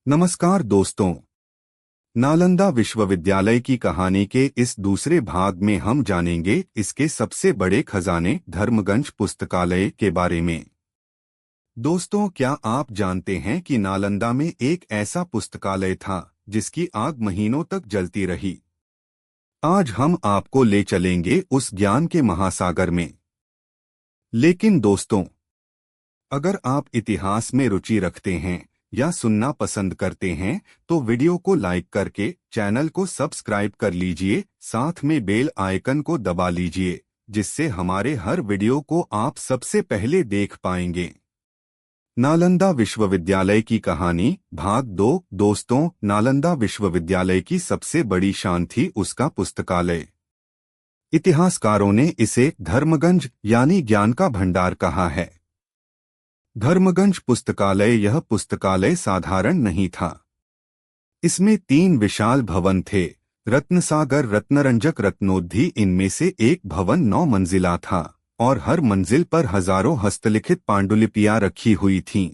नमस्कार दोस्तों। नालंदा विश्वविद्यालय की कहानी के इस दूसरे भाग में हम जानेंगे इसके सबसे बड़े खजाने धर्मगंज पुस्तकालय के बारे में। दोस्तों, क्या आप जानते हैं कि नालंदा में एक ऐसा पुस्तकालय था जिसकी आग महीनों तक जलती रही। आज हम आपको ले चलेंगे उस ज्ञान के महासागर में। लेकिन दोस्तों, अगर आप इतिहास में रुचि रखते हैं या सुनना पसंद करते हैं तो वीडियो को लाइक करके चैनल को सब्सक्राइब कर लीजिए, साथ में बेल आइकन को दबा लीजिए जिससे हमारे हर वीडियो को आप सबसे पहले देख पाएंगे। नालंदा विश्वविद्यालय की कहानी भाग 2। दोस्तों, नालंदा विश्वविद्यालय की सबसे बड़ी शान थी उसका पुस्तकालय। इतिहासकारों ने इसे धर्मगंज यानी ज्ञान का भंडार कहा है। धर्मगंज पुस्तकालय यह पुस्तकालय साधारण नहीं था। इसमें 3 विशाल भवन थे, रत्नसागर, रत्नरंजक, रत्नोद्धी। इनमें से एक भवन 9 मंजिला था और हर मंजिल पर हजारों हस्तलिखित पांडुलिपियां रखी हुई थीं।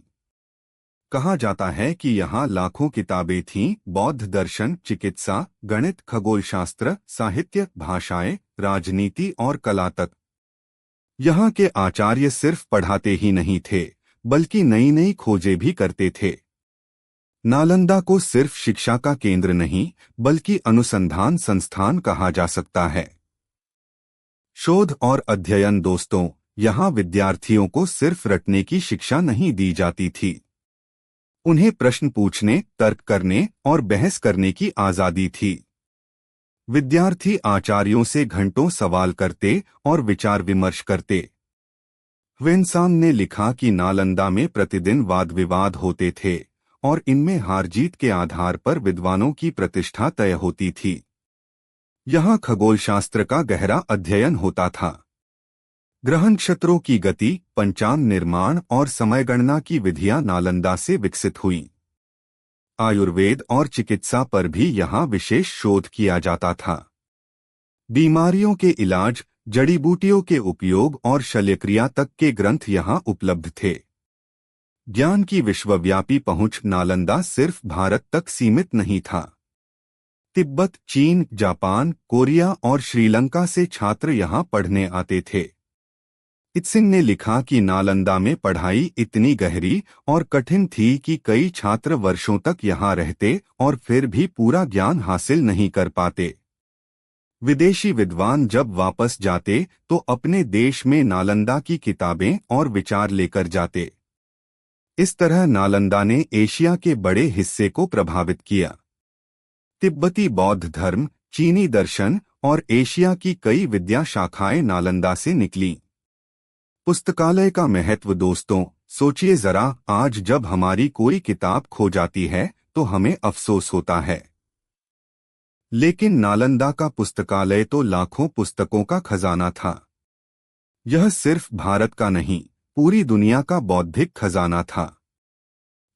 कहा जाता है कि यहाँ लाखों किताबें थीं, बौद्ध दर्शन, चिकित्सा, गणित, खगोलशास्त्र, साहित्य, भाषाएं, राजनीति और कला तक। यहाँ के आचार्य सिर्फ पढ़ाते ही नहीं थे बल्कि नई नई खोजें भी करते थे। नालंदा को सिर्फ शिक्षा का केंद्र नहीं बल्कि अनुसंधान संस्थान कहा जा सकता है। शोध और अध्ययन। दोस्तों, यहाँ विद्यार्थियों को सिर्फ रटने की शिक्षा नहीं दी जाती थी, उन्हें प्रश्न पूछने, तर्क करने और बहस करने की आजादी थी। विद्यार्थी आचार्यों से घंटों सवाल करते और विचार विमर्श करते। ह्वेनसांग ने लिखा कि नालंदा में प्रतिदिन वाद विवाद होते थे और इनमें हार जीत के आधार पर विद्वानों की प्रतिष्ठा तय होती थी। यहाँ खगोलशास्त्र का गहरा अध्ययन होता था। ग्रह नक्षत्रों की गति, पंचांग निर्माण और समयगणना की विधियां नालंदा से विकसित हुईं। आयुर्वेद और चिकित्सा पर भी यहाँ विशेष शोध किया जाता था। बीमारियों के इलाज, जड़ी बूटियों के उपयोग और शल्यक्रिया तक के ग्रंथ यहाँ उपलब्ध थे। ज्ञान की विश्वव्यापी पहुंच। नालंदा सिर्फ भारत तक सीमित नहीं था। तिब्बत, चीन, जापान, कोरिया और श्रीलंका से छात्र यहाँ पढ़ने आते थे। इत्सिंग ने लिखा कि नालंदा में पढ़ाई इतनी गहरी और कठिन थी कि कई छात्र वर्षों तक यहाँ रहते और फिर भी पूरा ज्ञान हासिल नहीं कर पाते। विदेशी विद्वान जब वापस जाते तो अपने देश में नालंदा की किताबें और विचार लेकर जाते। इस तरह नालंदा ने एशिया के बड़े हिस्से को प्रभावित किया। तिब्बती बौद्ध धर्म, चीनी दर्शन और एशिया की कई विद्या शाखाएं नालंदा से निकलीं। पुस्तकालय का महत्व। दोस्तों, सोचिए जरा, आज जब हमारी कोई किताब खो जाती है तो हमें अफसोस होता है, लेकिन नालंदा का पुस्तकालय तो लाखों पुस्तकों का खजाना था। यह सिर्फ भारत का नहीं, पूरी दुनिया का बौद्धिक खजाना था।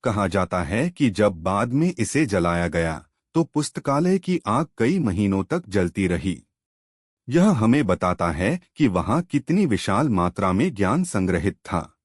कहा जाता है कि जब बाद में इसे जलाया गया तो पुस्तकालय की आग कई महीनों तक जलती रही। यह हमें बताता है कि वहाँ कितनी विशाल मात्रा में ज्ञान संग्रहित था।